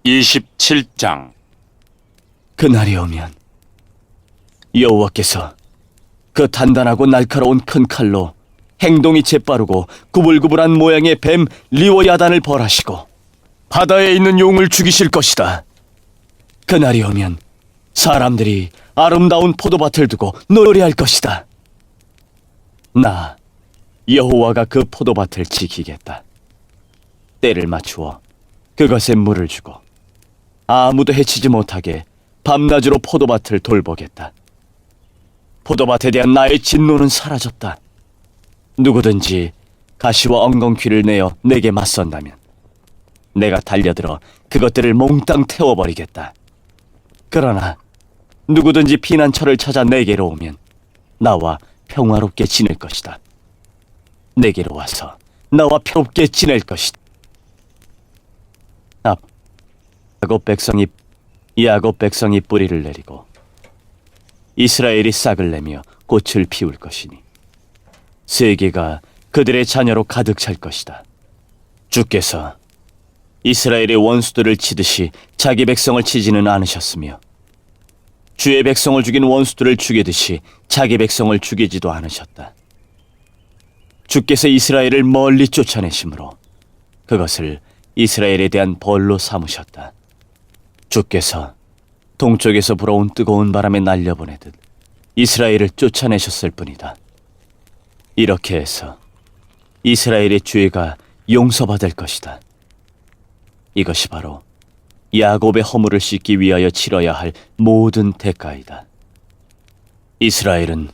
27장. 그날이 오면 여호와께서 그 단단하고 날카로운 큰 칼로 행동이 재빠르고 구불구불한 모양의 뱀 리워야단을 벌하시고 바다에 있는 용을 죽이실 것이다. 그날이 오면 사람들이 아름다운 포도밭을 두고 노래할 것이다. 나 여호와가 그 포도밭을 지키겠다. 때를 맞추어 그것에 물을 주고 아무도 해치지 못하게 밤낮으로 포도밭을 돌보겠다. 포도밭에 대한 나의 진노는 사라졌다. 누구든지 가시와 엉겅퀴를 내어 내게 맞선다면 내가 달려들어 그것들을 몽땅 태워버리겠다. 그러나 누구든지 피난처를 찾아 내게로 오면 나와 평화롭게 지낼 것이다. 내게로 와서 나와 평화롭게 지낼 것이다. 야곱 백성이 뿌리를 내리고 이스라엘이 싹을 내며 꽃을 피울 것이니 세계가 그들의 자녀로 가득 찰 것이다. 주께서 이스라엘의 원수들을 치듯이 자기 백성을 치지는 않으셨으며 주의 백성을 죽인 원수들을 죽이듯이 자기 백성을 죽이지도 않으셨다. 주께서 이스라엘을 멀리 쫓아내심으로 그것을 이스라엘에 대한 벌로 삼으셨다. 주께서 동쪽에서 불어온 뜨거운 바람에 날려보내듯 이스라엘을 쫓아내셨을 뿐이다. 이렇게 해서 이스라엘의 죄가 용서받을 것이다. 이것이 바로 야곱의 허물을 씻기 위하여 치러야 할 모든 대가이다. 이스라엘은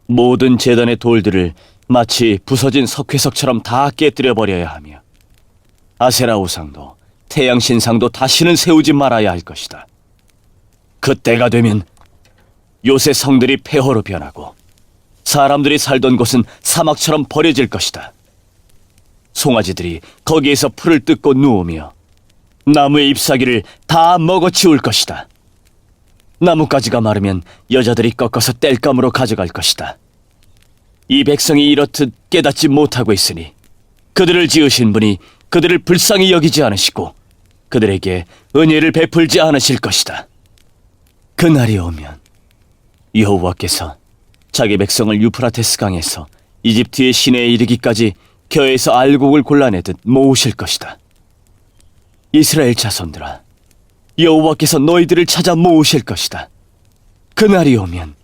모든 제단의 돌들을 마치 부서진 석회석처럼 다 깨뜨려버려야 하며 아세라 우상도 태양 신상도 다시는 세우지 말아야 할 것이다. 그때가 되면 요새 성들이 폐허로 변하고 사람들이 살던 곳은 사막처럼 버려질 것이다. 송아지들이 거기에서 풀을 뜯고 누우며 나무의 잎사귀를 다 먹어치울 것이다. 나뭇가지가 마르면 여자들이 꺾어서 땔감으로 가져갈 것이다. 이 백성이 이렇듯 깨닫지 못하고 있으니 그들을 지으신 분이 그들을 불쌍히 여기지 않으시고 그들에게 은혜를 베풀지 않으실 것이다. 그날이 오면 여호와께서 자기 백성을 유프라테스 강에서 이집트의 시내에 이르기까지 겨에서 알곡을 골라내듯 모으실 것이다. 이스라엘 자손들아, 여호와께서 너희들을 찾아 모으실 것이다. 그날이 오면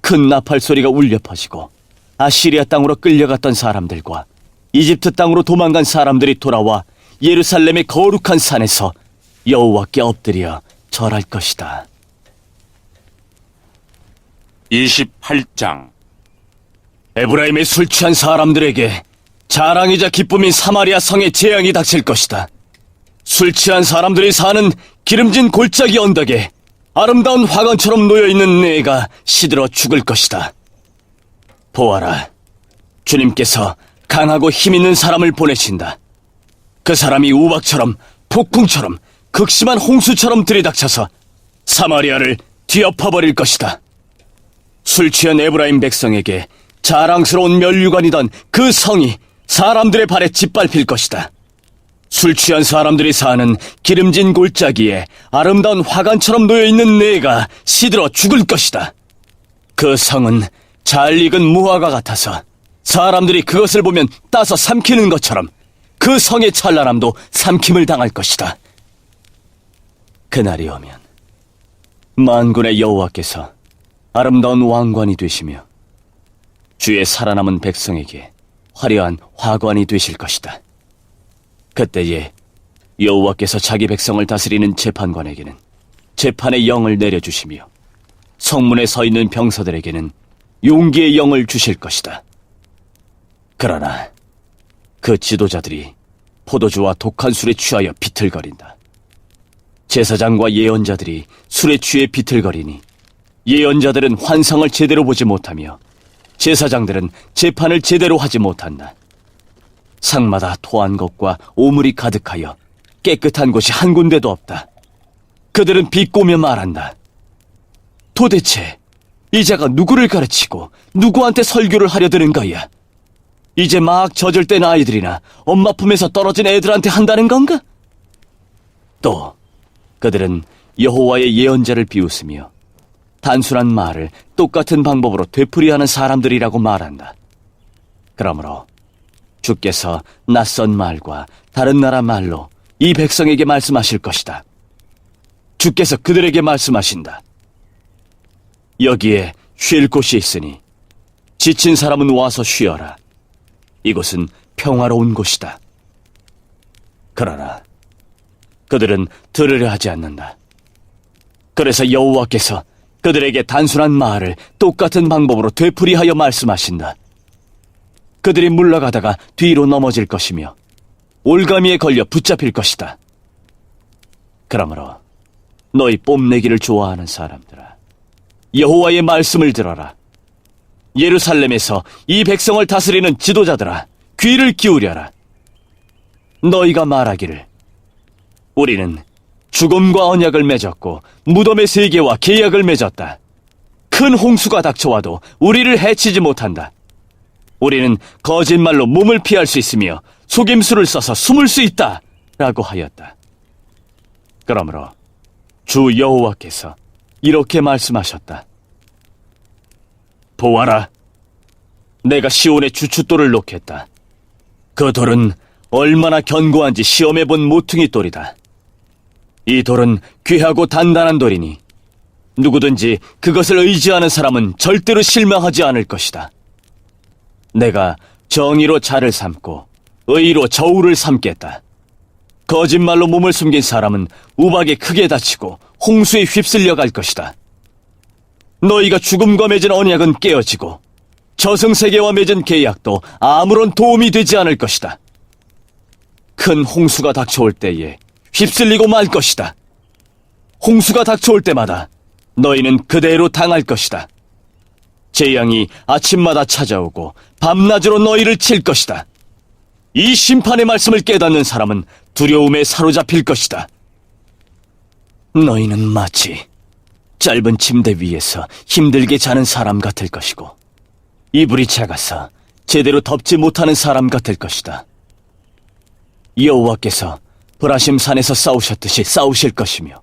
큰 나팔 소리가 울려 퍼지고 아시리아 땅으로 끌려갔던 사람들과 이집트 땅으로 도망간 사람들이 돌아와 예루살렘의 거룩한 산에서 여호와께 엎드려 절할 것이다. 28장. 에브라임의 술 취한 사람들에게 자랑이자 기쁨인 사마리아 성에 재앙이 닥칠 것이다. 술 취한 사람들이 사는 기름진 골짜기 언덕에 아름다운 화관처럼 놓여있는 내가 시들어 죽을 것이다. 보아라, 주님께서 강하고 힘있는 사람을 보내신다. 그 사람이 우박처럼 폭풍처럼 극심한 홍수처럼 들이닥쳐서 사마리아를 뒤엎어버릴 것이다. 술 취한 에브라임 백성에게 자랑스러운 면류관이던 그 성이 사람들의 발에 짓밟힐 것이다. 술 취한 사람들이 사는 기름진 골짜기에 아름다운 화관처럼 놓여있는 내가 시들어 죽을 것이다. 그 성은 잘 익은 무화과 같아서 사람들이 그것을 보면 따서 삼키는 것처럼 그 성의 찬란함도 삼킴을 당할 것이다. 그날이 오면 만군의 여호와께서 아름다운 왕관이 되시며 주의 살아남은 백성에게 화려한 화관이 되실 것이다. 그때에 여호와께서 자기 백성을 다스리는 재판관에게는 재판의 영을 내려주시며 성문에 서 있는 병사들에게는 용기의 영을 주실 것이다. 그러나 그 지도자들이 포도주와 독한 술에 취하여 비틀거린다. 제사장과 예언자들이 술에 취해 비틀거리니 예언자들은 환상을 제대로 보지 못하며 제사장들은 재판을 제대로 하지 못한다. 상마다 토한 것과 오물이 가득하여 깨끗한 곳이 한 군데도 없다. 그들은 비꼬며 말한다. 도대체 이 자가 누구를 가르치고 누구한테 설교를 하려 드는 거야? 이제 막 젖을 땐 아이들이나 엄마 품에서 떨어진 애들한테 한다는 건가? 또 그들은 여호와의 예언자를 비웃으며 단순한 말을 똑같은 방법으로 되풀이하는 사람들이라고 말한다. 그러므로 주께서 낯선 말과 다른 나라 말로 이 백성에게 말씀하실 것이다. 주께서 그들에게 말씀하신다. 여기에 쉴 곳이 있으니 지친 사람은 와서 쉬어라. 이곳은 평화로운 곳이다. 그러나 그들은 들으려 하지 않는다. 그래서 여호와께서 그들에게 단순한 말을 똑같은 방법으로 되풀이하여 말씀하신다. 그들이 물러가다가 뒤로 넘어질 것이며 올가미에 걸려 붙잡힐 것이다. 그러므로 너희 뽐내기를 좋아하는 사람들아, 여호와의 말씀을 들어라. 예루살렘에서 이 백성을 다스리는 지도자들아, 귀를 기울여라. 너희가 말하기를 우리는 죽음과 언약을 맺었고 무덤의 세계와 계약을 맺었다. 큰 홍수가 닥쳐와도 우리를 해치지 못한다. 우리는 거짓말로 몸을 피할 수 있으며 속임수를 써서 숨을 수 있다 라고 하였다. 그러므로 주 여호와께서 이렇게 말씀하셨다. 보아라, 내가 시온에 주춧돌을 놓겠다. 그 돌은 얼마나 견고한지 시험해본 모퉁이 돌이다. 이 돌은 귀하고 단단한 돌이니 누구든지 그것을 의지하는 사람은 절대로 실망하지 않을 것이다. 내가 정의로 자를 삼고 의로 저울을 삼겠다. 거짓말로 몸을 숨긴 사람은 우박에 크게 다치고 홍수에 휩쓸려 갈 것이다. 너희가 죽음과 맺은 언약은 깨어지고 저승세계와 맺은 계약도 아무런 도움이 되지 않을 것이다. 큰 홍수가 닥쳐올 때에 휩쓸리고 말 것이다. 홍수가 닥쳐올 때마다 너희는 그대로 당할 것이다. 재앙이 아침마다 찾아오고 밤낮으로 너희를 칠 것이다. 이 심판의 말씀을 깨닫는 사람은 두려움에 사로잡힐 것이다. 너희는 마치 짧은 침대 위에서 힘들게 자는 사람 같을 것이고 이불이 작아서 제대로 덮지 못하는 사람 같을 것이다. 여호와께서 브라심 산에서 싸우셨듯이 싸우실 것이며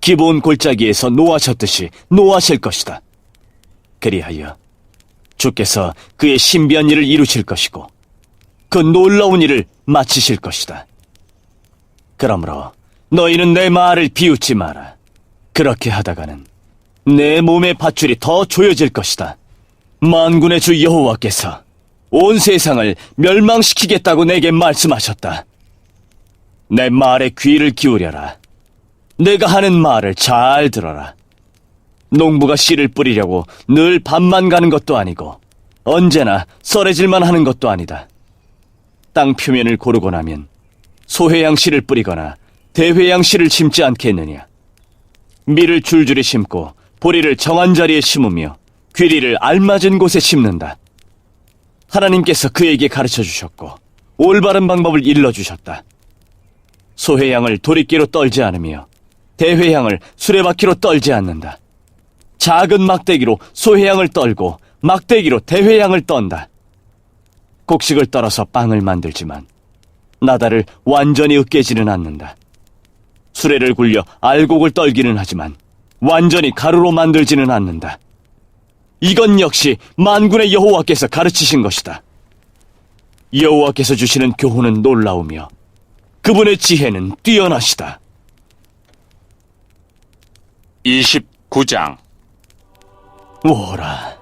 기브온 골짜기에서 노하셨듯이 노하실 것이다. 그리하여 주께서 그의 신비한 일을 이루실 것이고 그 놀라운 일을 마치실 것이다. 그러므로 너희는 내 말을 비웃지 마라. 그렇게 하다가는 내 몸의 밧줄이 더 조여질 것이다. 만군의 주 여호와께서 온 세상을 멸망시키겠다고 내게 말씀하셨다. 내 말에 귀를 기울여라. 내가 하는 말을 잘 들어라. 농부가 씨를 뿌리려고 늘 밤만 가는 것도 아니고 언제나 썰해질만 하는 것도 아니다. 땅 표면을 고르고 나면 소회양 씨를 뿌리거나 대회양 씨를 심지 않겠느냐. 밀을 줄줄이 심고 보리를 정한 자리에 심으며 귀리를 알맞은 곳에 심는다. 하나님께서 그에게 가르쳐 주셨고 올바른 방법을 일러주셨다. 소회양을 도리끼로 떨지 않으며 대회양을 수레바퀴로 떨지 않는다. 작은 막대기로 소회양을 떨고 막대기로 대회양을 떤다. 곡식을 떨어서 빵을 만들지만 나달을 완전히 으깨지는 않는다. 수레를 굴려 알곡을 떨기는 하지만 완전히 가루로 만들지는 않는다. 이건 역시 만군의 여호와께서 가르치신 것이다. 여호와께서 주시는 교훈은 놀라우며 그분의 지혜는 뛰어나시다. 29장. 오라,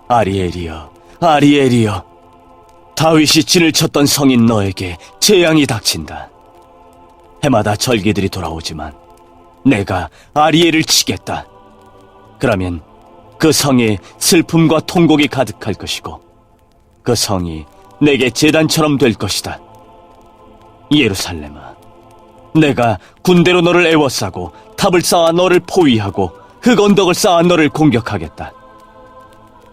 아리엘이여, 아리엘이여, 다윗이 진을 쳤던 성인 너에게 재앙이 닥친다. 해마다 절기들이 돌아오지만 내가 아리엘을 치겠다. 그러면 그 성에 슬픔과 통곡이 가득할 것이고 그 성이 내게 제단처럼 될 것이다. 예루살렘아, 내가 군대로 너를 애워싸고 탑을 쌓아 너를 포위하고 흙언덕을 쌓아 너를 공격하겠다.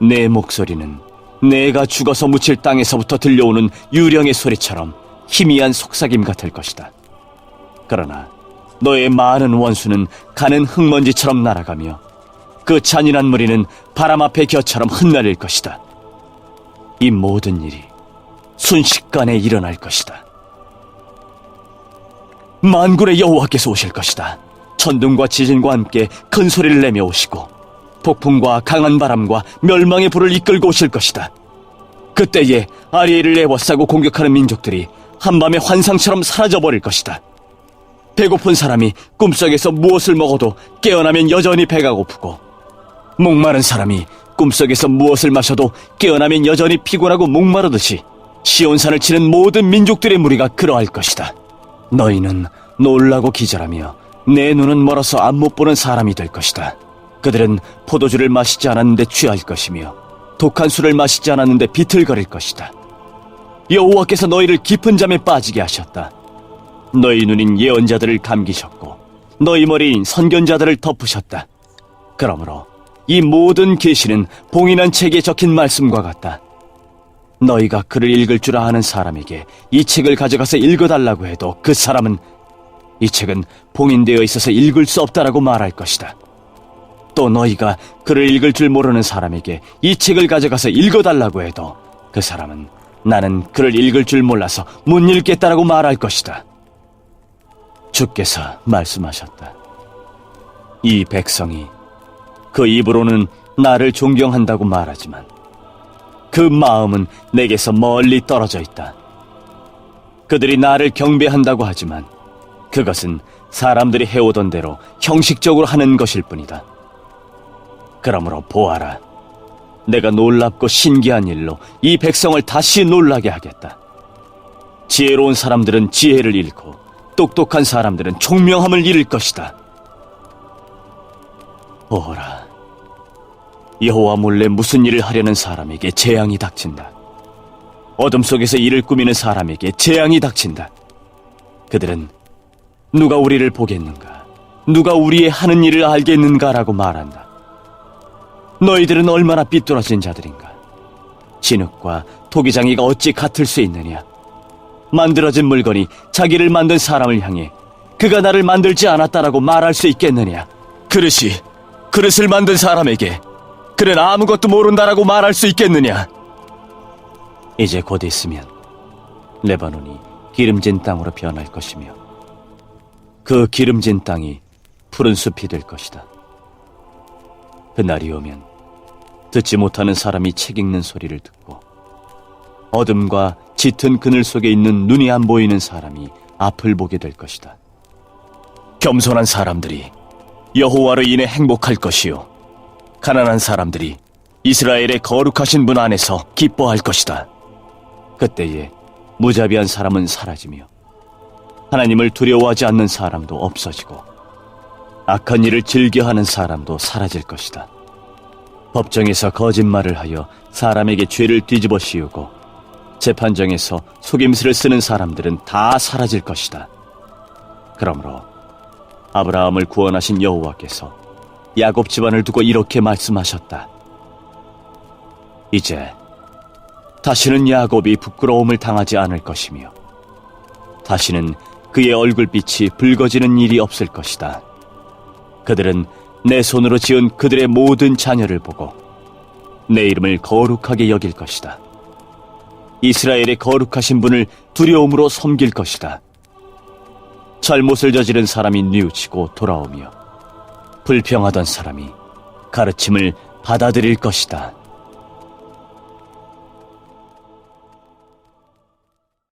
내 목소리는 내가 죽어서 묻힐 땅에서부터 들려오는 유령의 소리처럼 희미한 속삭임 같을 것이다. 그러나 너의 많은 원수는 가는 흙먼지처럼 날아가며 그 잔인한 무리는 바람 앞의 겨처럼 흩날릴 것이다. 이 모든 일이 순식간에 일어날 것이다. 만군의 여호와께서 오실 것이다. 천둥과 지진과 함께 큰 소리를 내며 오시고 폭풍과 강한 바람과 멸망의 불을 이끌고 오실 것이다. 그때에 아리엘을 에워싸고 공격하는 민족들이 한밤의 환상처럼 사라져버릴 것이다. 배고픈 사람이 꿈속에서 무엇을 먹어도 깨어나면 여전히 배가 고프고, 목마른 사람이 꿈속에서 무엇을 마셔도 깨어나면 여전히 피곤하고 목마르듯이 시온산을 치는 모든 민족들의 무리가 그러할 것이다. 너희는 놀라고 기절하며 내 눈은 멀어서 안 못 보는 사람이 될 것이다. 그들은 포도주를 마시지 않았는데 취할 것이며 독한 술을 마시지 않았는데 비틀거릴 것이다. 여호와께서 너희를 깊은 잠에 빠지게 하셨다. 너희 눈인 예언자들을 감기셨고 너희 머리인 선견자들을 덮으셨다. 그러므로 이 모든 계시는 봉인한 책에 적힌 말씀과 같다. 너희가 글을 읽을 줄 아는 사람에게 이 책을 가져가서 읽어달라고 해도 그 사람은 이 책은 봉인되어 있어서 읽을 수 없다라고 말할 것이다. 또 너희가 글을 읽을 줄 모르는 사람에게 이 책을 가져가서 읽어달라고 해도 그 사람은 나는 글을 읽을 줄 몰라서 못 읽겠다라고 말할 것이다. 주께서 말씀하셨다. 이 백성이 그 입으로는 나를 존경한다고 말하지만 그 마음은 내게서 멀리 떨어져 있다. 그들이 나를 경배한다고 하지만 그것은 사람들이 해오던 대로 형식적으로 하는 것일 뿐이다. 그러므로 보아라, 내가 놀랍고 신기한 일로 이 백성을 다시 놀라게 하겠다. 지혜로운 사람들은 지혜를 잃고 똑똑한 사람들은 총명함을 잃을 것이다. 보아라, 여호와 몰래 무슨 일을 하려는 사람에게 재앙이 닥친다. 어둠 속에서 일을 꾸미는 사람에게 재앙이 닥친다. 그들은 누가 우리를 보겠는가, 누가 우리의 하는 일을 알겠는가라고 말한다. 너희들은 얼마나 삐뚤어진 자들인가. 진흙과 토기장이가 어찌 같을 수 있느냐. 만들어진 물건이 자기를 만든 사람을 향해 그가 나를 만들지 않았다라고 말할 수 있겠느냐. 그릇을 만든 사람에게 그는 아무것도 모른다라고 말할 수 있겠느냐. 이제 곧 있으면 레바논이 기름진 땅으로 변할 것이며 그 기름진 땅이 푸른 숲이 될 것이다. 그날이 오면 듣지 못하는 사람이 책 읽는 소리를 듣고 어둠과 짙은 그늘 속에 있는 눈이 안 보이는 사람이 앞을 보게 될 것이다. 겸손한 사람들이 여호와로 인해 행복할 것이요 가난한 사람들이 이스라엘의 거룩하신 분 안에서 기뻐할 것이다. 그때에 무자비한 사람은 사라지며 하나님을 두려워하지 않는 사람도 없어지고 악한 일을 즐겨하는 사람도 사라질 것이다. 법정에서 거짓말을 하여 사람에게 죄를 뒤집어 씌우고 재판정에서 속임수를 쓰는 사람들은 다 사라질 것이다. 그러므로 아브라함을 구원하신 여호와께서 야곱 집안을 두고 이렇게 말씀하셨다. 이제 다시는 야곱이 부끄러움을 당하지 않을 것이며 다시는 그의 얼굴빛이 붉어지는 일이 없을 것이다. 그들은 내 손으로 지은 그들의 모든 자녀를 보고 내 이름을 거룩하게 여길 것이다. 이스라엘의 거룩하신 분을 두려움으로 섬길 것이다. 잘못을 저지른 사람이 뉘우치고 돌아오며 불평하던 사람이 가르침을 받아들일 것이다.